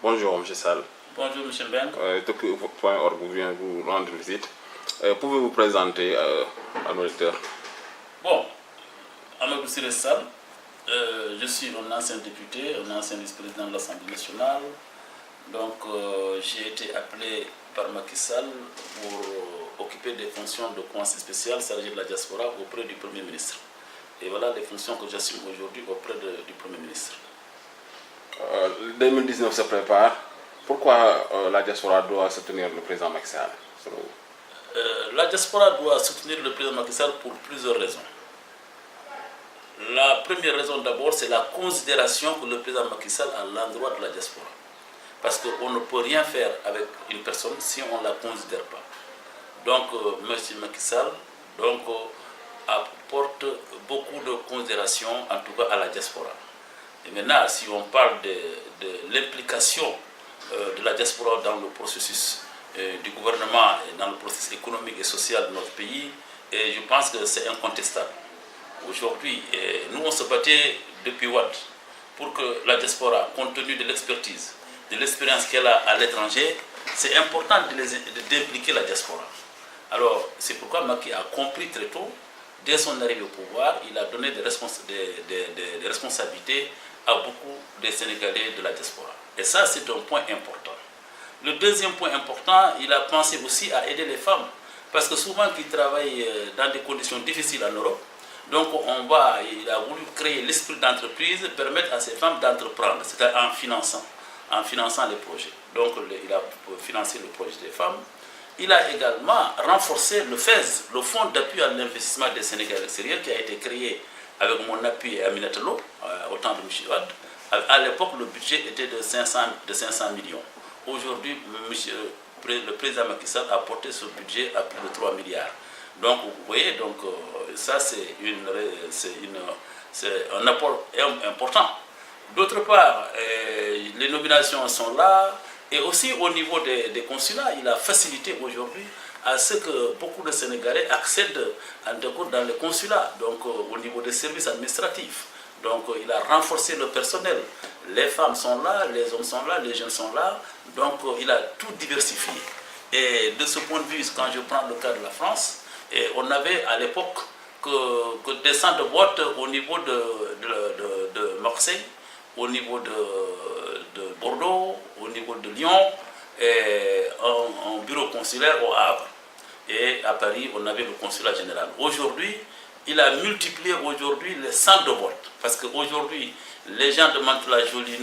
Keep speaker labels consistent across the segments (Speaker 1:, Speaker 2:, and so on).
Speaker 1: Bonjour, M. Sall.
Speaker 2: Bonjour, M. Mbeng.
Speaker 1: Topi.org vient vous rendre visite. Pouvez-vous présenter à nos lecteurs?
Speaker 2: Bon, Amadou Siré Sall, je suis un ancien député, un ancien vice-président de l'Assemblée nationale. Donc, j'ai été appelé par Macky Sall pour occuper des fonctions de conseil spécial chargé de la diaspora auprès du Premier ministre. Et voilà les fonctions que j'assume aujourd'hui auprès du Premier ministre.
Speaker 1: 2019 se prépare. Pourquoi la diaspora doit soutenir le président Macky Sall, selon vous?
Speaker 2: La diaspora doit soutenir le président Macky Sall pour plusieurs raisons. La première raison d'abord, c'est la considération que le président Macky Sall a à l'endroit de la diaspora. Parce qu'on ne peut rien faire avec une personne si on ne la considère pas. Donc, M. Macky Sall apporte beaucoup de considération, en tout cas à la diaspora. Et maintenant, si on parle de l'implication de la diaspora dans le processus du gouvernement et dans le processus économique et social de notre pays, et je pense que c'est incontestable. Aujourd'hui, nous on se battait depuis Wad pour que la diaspora, compte tenu de l'expertise, de l'expérience qu'elle a à l'étranger, c'est important d'impliquer la diaspora. Alors, c'est pourquoi Macky a compris très tôt, dès son arrivée au pouvoir, il a donné des responsabilités à beaucoup des Sénégalais de la diaspora. Et ça, c'est un point important. Le deuxième point important, il a pensé aussi à aider les femmes. Parce que souvent, ils travaillent dans des conditions difficiles en Europe. Donc, il a voulu créer l'esprit d'entreprise, permettre à ces femmes d'entreprendre, c'est-à-dire en finançant les projets. Donc, il a financé le projet des femmes. Il a également renforcé le FAISE, le Fonds d'appui à l'investissement des Sénégalais extérieurs, qui a été créé avec mon appui à Aminata Lo, au temps de M. Wade. À l'époque, le budget était de 500 millions. Aujourd'hui, le président Macky Sall a porté ce budget à plus de 3 milliards. Donc, vous voyez, ça c'est un apport important. D'autre part, les nominations sont là. Et aussi au niveau des consulats, il a facilité aujourd'hui à ce que beaucoup de Sénégalais accèdent dans les consulats, donc au niveau des services administratifs. Donc il a renforcé le personnel. Les femmes sont là, les hommes sont là, les jeunes sont là. Donc il a tout diversifié. Et de ce point de vue, quand je prends le cas de la France, on avait à l'époque que des centres de vote au niveau de Marseille, au niveau de Bordeaux, au niveau de Lyon, et un bureau consulaire au Havre. Et à Paris, on avait le consulat général. Aujourd'hui, il a multiplié les centres de vote. Parce qu'aujourd'hui, les gens de Mantes-la-Jolie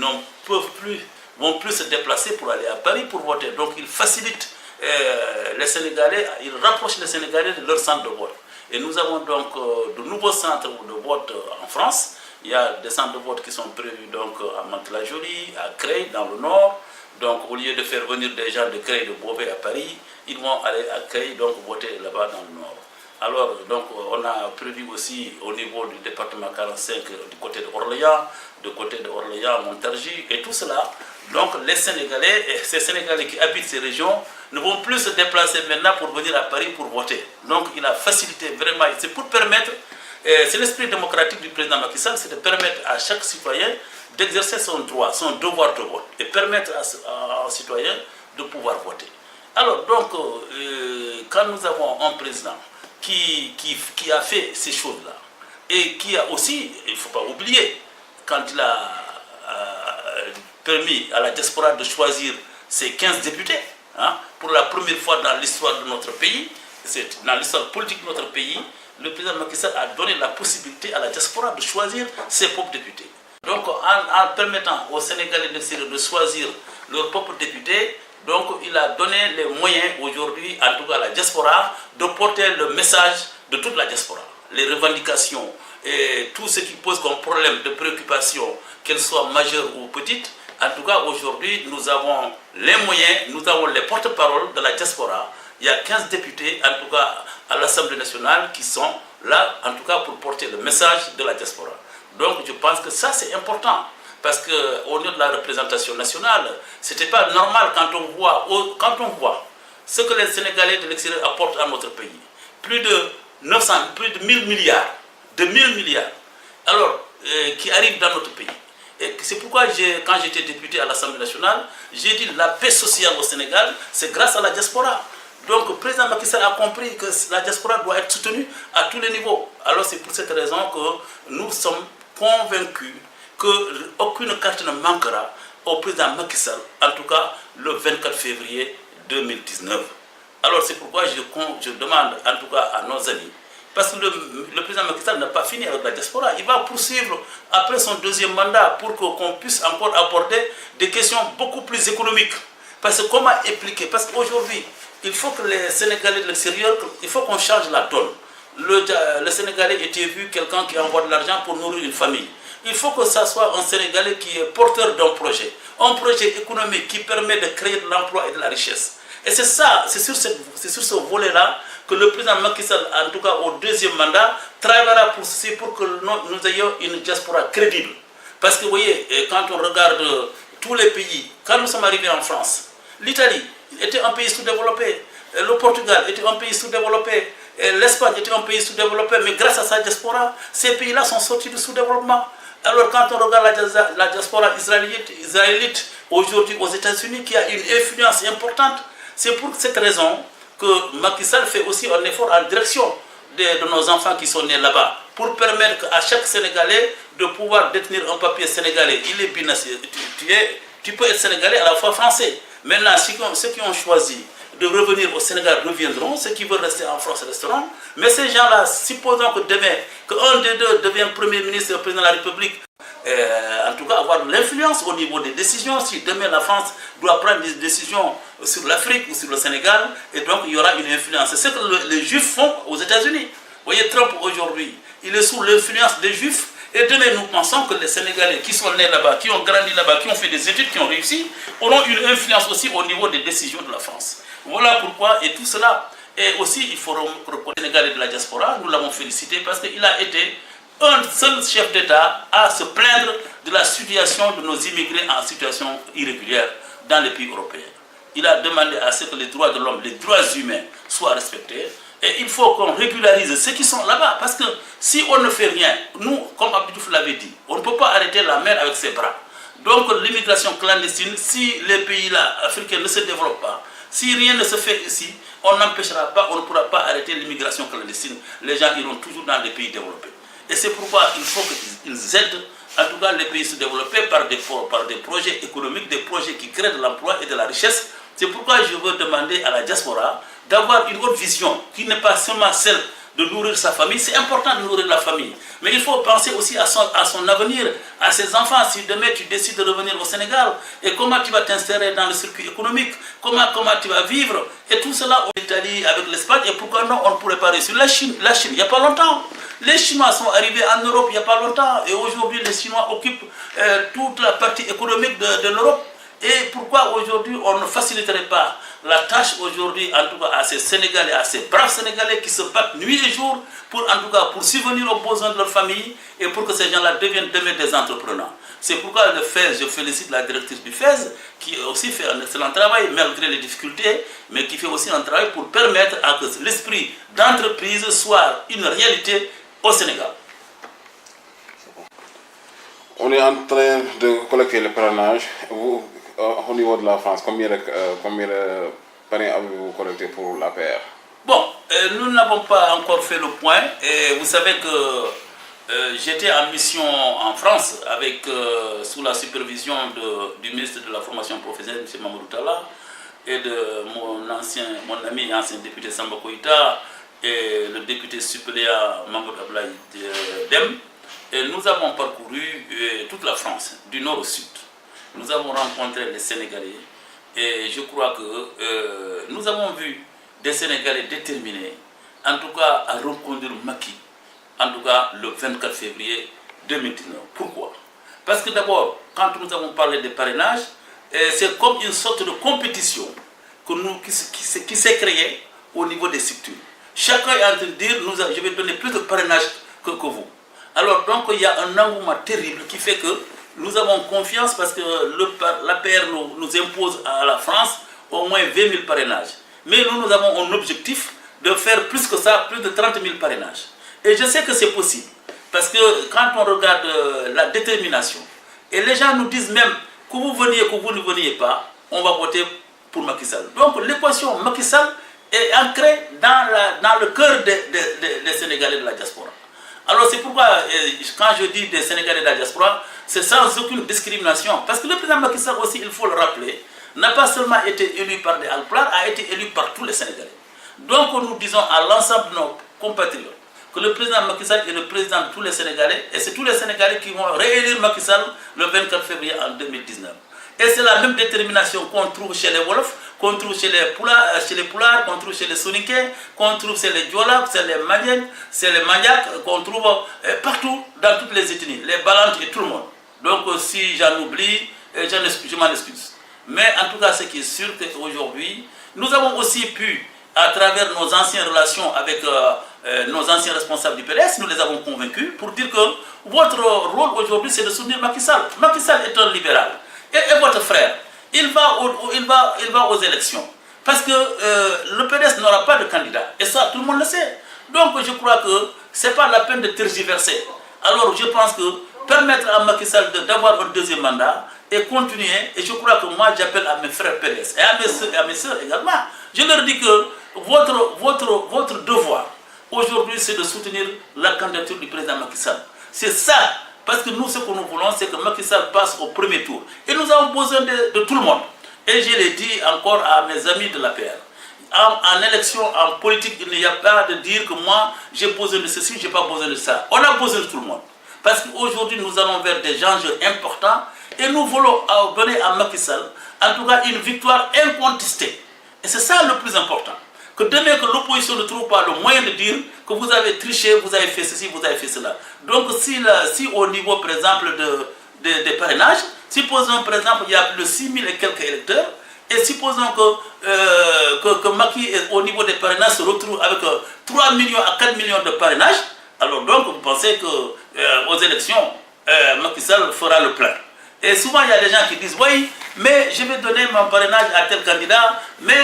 Speaker 2: vont plus se déplacer pour aller à Paris pour voter. Donc il facilite les Sénégalais, il rapproche les Sénégalais de leur centre de vote. Et nous avons donc de nouveaux centres de vote en France. Il y a des centres de vote qui sont prévus donc à Mantes-la-Jolie, à Creil, dans le nord. Donc au lieu de faire venir des gens de Creil, de Beauvais à Paris, ils vont aller à Creil, donc voter là-bas dans le nord. Alors, donc, on a prévu aussi au niveau du département 45 du côté de Orléans, Montargis et tout cela. Donc les Sénégalais, et ces Sénégalais qui habitent ces régions ne vont plus se déplacer maintenant pour venir à Paris pour voter. Donc il a facilité vraiment, c'est pour permettre, c'est l'esprit démocratique du président Macky Sall, c'est de permettre à chaque citoyen d'exercer son droit, son devoir de vote, et permettre à un citoyen de pouvoir voter. Alors donc, quand nous avons un président qui a fait ces choses-là, et qui a aussi, il ne faut pas oublier, quand il a permis à la diaspora de choisir ses 15 députés, pour la première fois dans l'histoire de notre pays, dans l'histoire politique de notre pays, le président Macky Sall a donné la possibilité à la diaspora de choisir ses propres députés. Donc en permettant aux Sénégalais de choisir leurs propres députés, donc il a donné les moyens aujourd'hui, en tout cas à la diaspora, de porter le message de toute la diaspora. Les revendications et tout ce qui pose comme problème de préoccupation, qu'elles soient majeures ou petites, en tout cas aujourd'hui nous avons les moyens, nous avons les porte-paroles de la diaspora. Il y a 15 députés, en tout cas à l'Assemblée nationale, qui sont là, en tout cas pour porter le message de la diaspora. Donc je pense que ça c'est important. Parce qu'au niveau de la représentation nationale, ce n'était pas normal quand on voit ce que les Sénégalais de l'extérieur apportent à notre pays. Plus de 1000 milliards, alors qui arrivent dans notre pays. Et c'est pourquoi, quand j'étais député à l'Assemblée nationale, j'ai dit la paix sociale au Sénégal, c'est grâce à la diaspora. Donc le président Macky Sall a compris que la diaspora doit être soutenue à tous les niveaux. Alors c'est pour cette raison que nous sommes convaincus qu'aucune carte ne manquera au président Macky Sall, en tout cas le 24 février 2019. Alors c'est pourquoi je demande en tout cas à nos amis, parce que le président Macky Sall n'a pas fini avec la diaspora, il va poursuivre après son deuxième mandat pour qu'on puisse encore aborder des questions beaucoup plus économiques. Parce que comment expliquer? Parce qu'aujourd'hui, il faut que les Sénégalais de l'extérieur, il faut qu'on change la donne. Le Sénégalais était vu quelqu'un qui envoie de l'argent pour nourrir une famille. Il faut que ça soit un Sénégalais qui est porteur d'un projet. Un projet économique qui permet de créer de l'emploi et de la richesse. Et c'est ça, c'est sur ce volet-là que le président Macky Sall, en tout cas au deuxième mandat, travaillera pour que nous ayons une diaspora crédible. Parce que vous voyez, quand on regarde tous les pays, quand nous sommes arrivés en France, l'Italie était un pays sous-développé, le Portugal était un pays sous-développé, l'Espagne était un pays sous-développé, mais grâce à sa diaspora, ces pays-là sont sortis du sous-développement. Alors quand on regarde la diaspora israélite aujourd'hui aux États-Unis, qui a une influence importante, c'est pour cette raison que Macky Sall fait aussi un effort en direction de nos enfants qui sont nés là-bas, pour permettre à chaque Sénégalais de pouvoir détenir un papier sénégalais. Il est binational. Tu peux être Sénégalais à la fois français. Maintenant, ceux qui ont choisi de revenir au Sénégal reviendront, ceux qui veulent rester en France resteront. Mais ces gens-là, supposons que demain, qu'un des deux devient Premier ministre et Président de la République, en tout cas avoir de l'influence au niveau des décisions. Si demain la France doit prendre des décisions sur l'Afrique ou sur le Sénégal, et donc il y aura une influence. C'est ce que les Juifs font aux États-Unis. Vous voyez, Trump aujourd'hui, il est sous l'influence des Juifs. Et demain, nous pensons que les Sénégalais qui sont nés là-bas, qui ont grandi là-bas, qui ont fait des études, qui ont réussi, auront une influence aussi au niveau des décisions de la France. Voilà pourquoi, et tout cela. Et aussi, il faut reconnaître les Sénégalais de la diaspora, nous l'avons félicité parce qu'il a été un seul chef d'État à se plaindre de la situation de nos immigrés en situation irrégulière dans les pays européens. Il a demandé à ce que les droits de l'homme, les droits humains soient respectés. Et il faut qu'on régularise ceux qui sont là-bas. Parce que si on ne fait rien, nous, comme Abdou l'avait dit, on ne peut pas arrêter la mer avec ses bras. Donc l'immigration clandestine, si les pays-là africains ne se développent pas, si rien ne se fait ici, on n'empêchera pas, on ne pourra pas arrêter l'immigration clandestine. Les gens iront toujours dans les pays développés. Et c'est pourquoi il faut qu'ils aident, en tout cas les pays sous-développés, par des projets économiques, des projets qui créent de l'emploi et de la richesse. C'est pourquoi je veux demander à la diaspora d'avoir une autre vision, qui n'est pas seulement celle de nourrir sa famille. C'est important de nourrir la famille, mais il faut penser aussi à son avenir, à ses enfants. Si demain tu décides de revenir au Sénégal, et comment tu vas t'insérer dans le circuit économique, comment tu vas vivre, et tout cela en Italie, avec l'Espagne, et pourquoi non, on ne pourrait pas réussir. La Chine, il n'y a pas longtemps, les Chinois sont arrivés en Europe il n'y a pas longtemps, et aujourd'hui les Chinois occupent toute la partie économique de l'Europe. Et pourquoi aujourd'hui on ne faciliterait pas la tâche aujourd'hui, en tout cas à ces Sénégalais, à ces braves Sénégalais qui se battent nuit et jour pour, en tout cas, pour subvenir aux besoins de leur famille et pour que ces gens-là deviennent demain des entrepreneurs. C'est pourquoi le FES, je félicite la directrice du FES qui aussi fait un excellent travail malgré les difficultés, mais qui fait aussi un travail pour permettre à que l'esprit d'entreprise soit une réalité au Sénégal.
Speaker 1: On est en train de collecter le parrainage. Vous, au niveau de la France, combien de parrains avez-vous collecté pour l'APR?
Speaker 2: Bon, nous n'avons pas encore fait le point. Et vous savez que j'étais en mission en France avec, sous la supervision du ministre de la formation professionnelle, M. Mamadou Talla, et de mon ami et ancien député Samba Koïta et le député suppléant Mamadou Ablaye Dem. Et nous avons parcouru toute la France, du nord au sud. Nous avons rencontré les Sénégalais et je crois que nous avons vu des Sénégalais déterminés, en tout cas à reconduire Macky, en tout cas le 24 février 2019. Pourquoi? Parce que d'abord, quand nous avons parlé des parrainages, c'est comme une sorte de compétition qui s'est créée au niveau des structures. Chacun est en train de dire, je vais donner plus de parrainage que vous. Alors donc il y a un engouement terrible qui fait que nous avons confiance parce que l'APR nous impose à la France au moins 20 000 parrainages. Mais nous avons un objectif de faire plus que ça, plus de 30 000 parrainages. Et je sais que c'est possible. Parce que quand on regarde la détermination Et les gens nous disent même que vous veniez, que vous ne veniez pas, on va voter pour Macky Sall. Donc l'équation Macky Sall est ancrée dans le cœur des Sénégalais de la diaspora. Alors c'est pourquoi, quand je dis des Sénégalais de la diaspora, c'est sans aucune discrimination. Parce que le président Macky Sall aussi, il faut le rappeler, n'a pas seulement été élu par des Alpulaar, a été élu par tous les Sénégalais. Donc nous disons à l'ensemble de nos compatriotes que le président Macky Sall est le président de tous les Sénégalais, et c'est tous les Sénégalais qui vont réélire Macky Sall le 24 février en 2019. Et c'est la même détermination qu'on trouve chez les Wolofs, qu'on trouve chez les Pulaars, qu'on trouve chez les Soninké, qu'on trouve chez les Diola, chez les Madiens, chez les Maniacs, qu'on trouve partout dans toutes les ethnies, les Balantes et tout le monde. Donc si j'en oublie, je m'en excuse. Mais en tout cas, ce qui est sûr, c'est qu'aujourd'hui, nous avons aussi pu, à travers nos anciennes relations avec nos anciens responsables du PDS, nous les avons convaincus pour dire que votre rôle aujourd'hui, c'est de soutenir Macky Sall. Macky Sall est un libéral. Et votre frère, il va aux élections. Parce que le PDS n'aura pas de candidat. Et ça, tout le monde le sait. Donc je crois que ce n'est pas la peine de tergiverser. Alors je pense que permettre à Macky Sall d'avoir un deuxième mandat et continuer, et je crois que moi j'appelle à mes frères PDS et à mes soeurs également. Je leur dis que votre devoir aujourd'hui, c'est de soutenir la candidature du président Macky Sall. C'est ça. Parce que nous, ce que nous voulons, c'est que Macky Sall passe au premier tour. Et nous avons besoin de tout le monde. Et je l'ai dit encore à mes amis de l'APR. En élection, en politique, il n'y a pas de dire que moi, j'ai besoin de ceci, je n'ai pas besoin de ça. On a besoin de tout le monde. Parce qu'aujourd'hui, nous allons vers des enjeux importants et nous voulons donner à Macky Sall, en tout cas, une victoire incontestée. Et c'est ça le plus important. Que demain que l'opposition ne trouve pas le moyen de dire que vous avez triché, vous avez fait ceci, vous avez fait cela. Donc si au niveau, par exemple, des parrainages, supposons par exemple il y a plus de 6 000 et quelques électeurs, et supposons que Macky, au niveau des parrainages, se retrouve avec 3 millions à 4 millions de parrainages, alors donc vous pensez qu'aux élections, Macky Sall fera le plein. Et souvent il y a des gens qui disent, oui, mais je vais donner mon parrainage à tel candidat, mais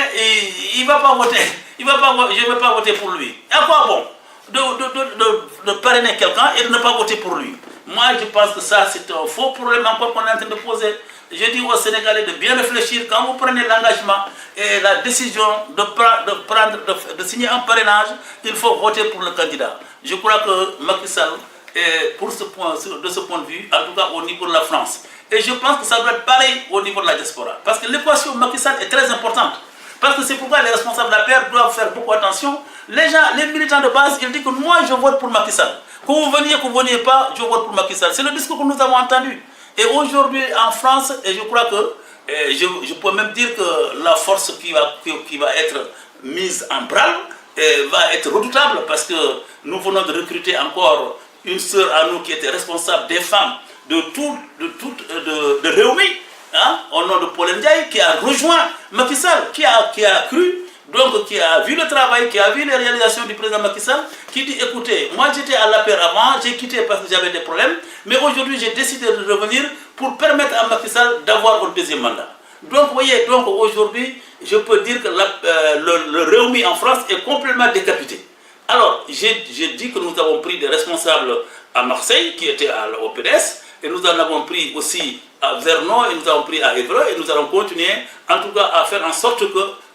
Speaker 2: il ne va pas voter. Je ne vais pas voter pour lui. À quoi bon de parrainer quelqu'un et de ne pas voter pour lui? Moi, je pense que ça, c'est un faux problème encore qu'on est en train de poser. Je dis aux Sénégalais de bien réfléchir. Quand vous prenez l'engagement et la décision de signer un parrainage, il faut voter pour le candidat. Je crois que Macky Sall, de ce point de vue, en tout cas au niveau de la France, et je pense que ça doit être pareil au niveau de la diaspora. Parce que l'équation Macky Sall est très importante. Parce que c'est pourquoi les responsables de la paix doivent faire beaucoup attention. Les gens, les militants de base, ils disent que moi je vote pour Macky Sall. Que vous veniez, que vous ne veniez pas, je vote pour Macky Sall. C'est le discours que nous avons entendu. Et aujourd'hui en France, et je crois que, je peux même dire que la force qui va être mise en branle va être redoutable parce que nous venons de recruter encore une sœur à nous qui était responsable des femmes de Réumi, hein, au nom de Paul Ndiaye, qui a rejoint Macky Sall, qui a cru, donc qui a vu le travail, qui a vu les réalisations du président Macky Sall, qui dit, écoutez, moi j'étais à l'APR avant, j'ai quitté parce que j'avais des problèmes, mais aujourd'hui j'ai décidé de revenir pour permettre à Macky Sall d'avoir un deuxième mandat. Donc vous voyez, aujourd'hui, je peux dire que le Réumi en France est complètement décapité. Alors, j'ai dit que nous avons pris des responsables à Marseille, qui étaient au PDS, et nous en avons pris aussi à Vernon, et nous avons pris à Évreux, et nous allons continuer, en tout cas, à faire en sorte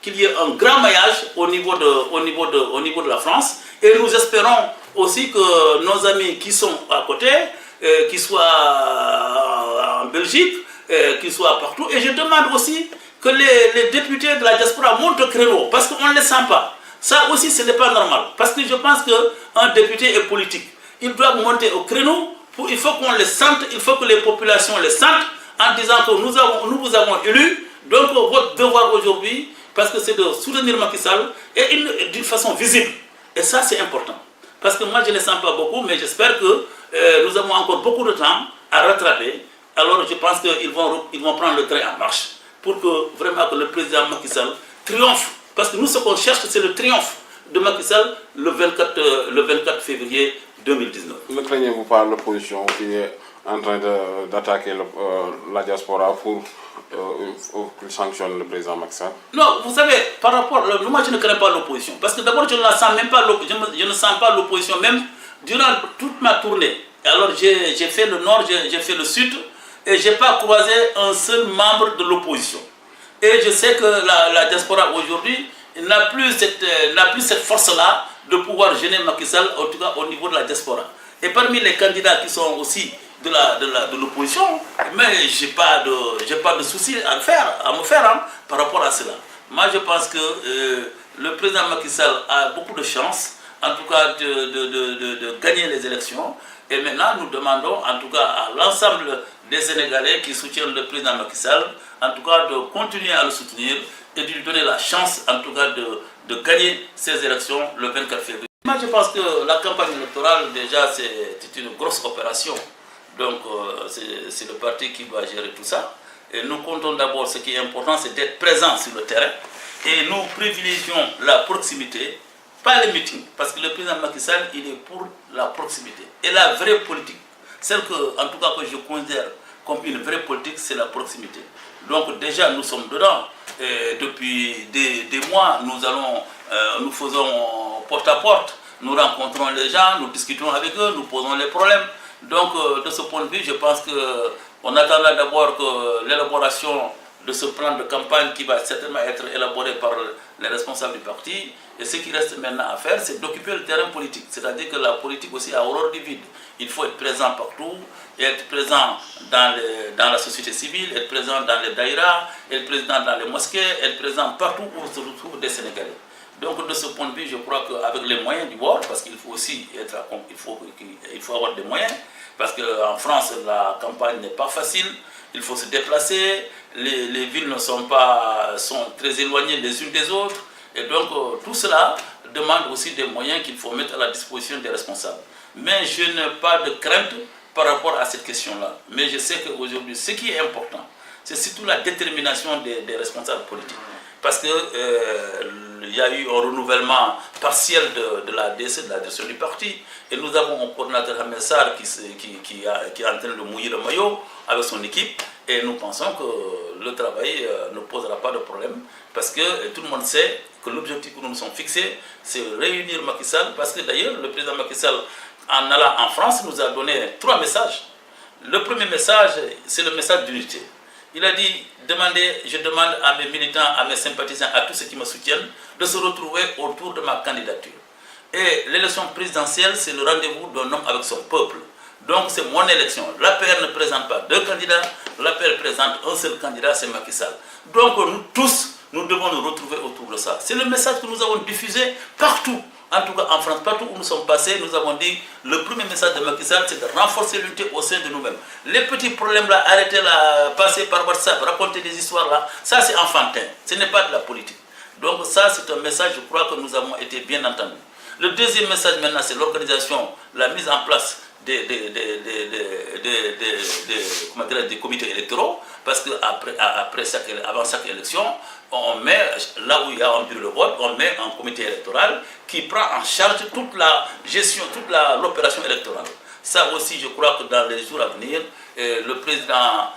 Speaker 2: qu'il y ait un grand maillage au niveau de la France. Et nous espérons aussi que nos amis qui sont à côté, qui soient en Belgique, qui soient partout, et je demande aussi que les députés de la diaspora montent au créneau, parce qu'on ne les sent pas. Ça aussi, ce n'est pas normal, parce que je pense qu'un député est politique. Ils doivent monter au créneau, il faut qu'on les sente, il faut que les populations les sentent, en disant que nous vous avons élus, donc votre devoir aujourd'hui, parce que c'est de soutenir Macky Sall, et d'une façon visible. Et ça, c'est important. Parce que moi, je ne les sens pas beaucoup, mais j'espère que nous avons encore beaucoup de temps à rattraper. Alors, je pense qu'ils vont prendre le train en marche, pour que vraiment que le président Macky Sall triomphe. Parce que nous, ce qu'on cherche, c'est le triomphe de Macky Sall le 24 février 2019.
Speaker 1: Ne craignez-vous pas l'opposition qui est en train d'attaquer la diaspora pour qu'il sanctionne le président Macky Sall?
Speaker 2: Non, vous savez, par rapport, moi je ne crains pas l'opposition. Parce que d'abord, je ne sens pas l'opposition, même durant toute ma tournée. Alors j'ai fait le nord, j'ai fait le sud, et je n'ai pas croisé un seul membre de l'opposition. Et je sais que la diaspora aujourd'hui n'a plus cette force-là de pouvoir gêner Macky Sall, en tout cas au niveau de la diaspora. Et parmi les candidats qui sont aussi de l'opposition, mais je n'ai pas de souci à me faire par rapport à cela. Moi, je pense que le président Macky Sall a beaucoup de chance, en tout cas, de gagner les élections. Et maintenant, nous demandons, en tout cas, à l'ensemble des Sénégalais qui soutiennent le président Macky Sall, en tout cas, de continuer à le soutenir et de lui donner la chance, en tout cas, de gagner ces élections le 24 février. Moi, je pense que la campagne électorale, déjà, c'est une grosse opération. Donc, c'est le parti qui doit gérer tout ça. Et nous comptons d'abord, ce qui est important, c'est d'être présent sur le terrain. Et nous privilégions la proximité, pas les meetings. Parce que le président Macky Sall, il est pour la proximité. Et la vraie politique, celle que, en tout cas, que je considère comme une vraie politique, c'est la proximité. Donc déjà, nous sommes dedans. Et depuis des mois, nous faisons porte à porte. Nous rencontrons les gens, nous discutons avec eux, nous posons les problèmes. Donc, de ce point de vue, je pense qu'on attendra d'abord que l'élaboration de ce plan de campagne qui va certainement être élaboré par les responsables du parti. Et ce qui reste maintenant à faire, c'est d'occuper le terrain politique. C'est-à-dire que la politique aussi a horreur du vide. Il faut être présent partout, être présent dans la société civile, être présent dans les daïras, être présent dans les mosquées, être présent partout où se retrouvent des Sénégalais. Donc de ce point de vue, je crois qu'avec les moyens du bord, parce qu'il faut aussi il faut avoir des moyens, parce qu'en France, la campagne n'est pas facile, il faut se déplacer, les villes sont très éloignées les unes des autres, et donc tout cela demande aussi des moyens qu'il faut mettre à la disposition des responsables. Mais je n'ai pas de crainte par rapport à cette question-là. Mais je sais qu'aujourd'hui, ce qui est important, c'est surtout la détermination des responsables politiques. Parce qu'il y a eu un renouvellement partiel de la DC, de la direction du parti, et nous avons un coordinateur Ahmed Sarr qui est en train de mouiller le maillot avec son équipe, et nous pensons que le travail ne posera pas de problème, parce que tout le monde sait que l'objectif que nous nous sommes fixés, c'est réunir Macky Sall, parce que d'ailleurs, le président Macky Sall, en allant en France, nous a donné 3 messages. Le premier message, c'est le message d'unité. Il a dit, je demande à mes militants, à mes sympathisants, à tous ceux qui me soutiennent, de se retrouver autour de ma candidature. Et l'élection présidentielle, c'est le rendez-vous d'un homme avec son peuple. Donc c'est mon élection. L'APR ne présente pas 2 candidats, l'APR présente un seul candidat, c'est Macky Sall. Donc nous tous, nous devons nous retrouver autour de ça. C'est le message que nous avons diffusé partout. En tout cas en France, partout où nous sommes passés, nous avons dit le premier message de Macky Sall, c'est de renforcer l'unité au sein de nous-mêmes. Les petits problèmes là, arrêtez là, passer par WhatsApp, raconter des histoires là, ça c'est enfantin, ce n'est pas de la politique. Donc ça c'est un message, je crois que nous avons été bien entendus. Le deuxième message maintenant, c'est l'organisation, la mise en place des comités électoraux, parce qu'avant chaque élection, on met, là où il y a un bureau de vote, on met un comité électoral qui prend en charge toute la gestion, toute l'opération électorale. Ça aussi, je crois que dans les jours à venir, le président,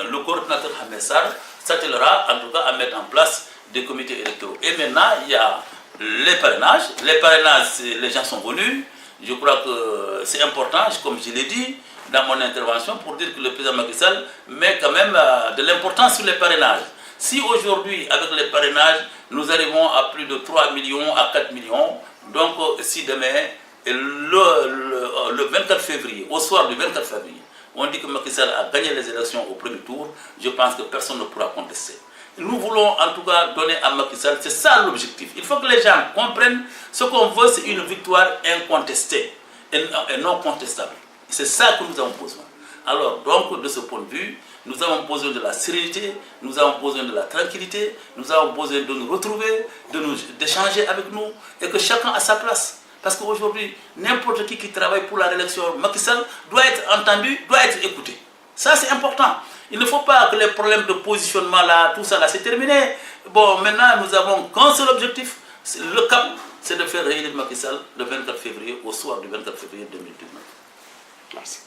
Speaker 2: le coordinateur Ahmed Sarr s'attellera en tout cas à mettre en place des comités électoraux. Et maintenant, il y a les parrainages. Les parrainages, les gens sont venus. Je crois que c'est important, comme je l'ai dit dans mon intervention, pour dire que le président Macky Sall met quand même de l'importance sur les parrainages. Si aujourd'hui, avec les parrainages, nous arrivons à plus de 3 millions, à 4 millions, donc si demain, le 24 février, au soir du 24 février, on dit que Macky Sall a gagné les élections au premier tour, je pense que personne ne pourra contester. Nous voulons en tout cas donner à Macky Sall, c'est ça l'objectif. Il faut que les gens comprennent ce qu'on veut, c'est une victoire incontestée et non contestable. C'est ça que nous avons besoin. Alors, donc, de ce point de vue, nous avons besoin de la sérénité, nous avons besoin de la tranquillité, nous avons besoin de nous retrouver, d'échanger avec nous, et que chacun a sa place. Parce qu'aujourd'hui, n'importe qui travaille pour la réélection Macky Sall doit être entendu, doit être écouté. Ça, c'est important. Il ne faut pas que les problèmes de positionnement, là, tout ça, là, c'est terminé. Bon, maintenant, nous avons qu'un seul objectif, le cap, c'est de faire réélire Macky Sall le 24 février, au soir du 24 février 2019.
Speaker 1: Merci.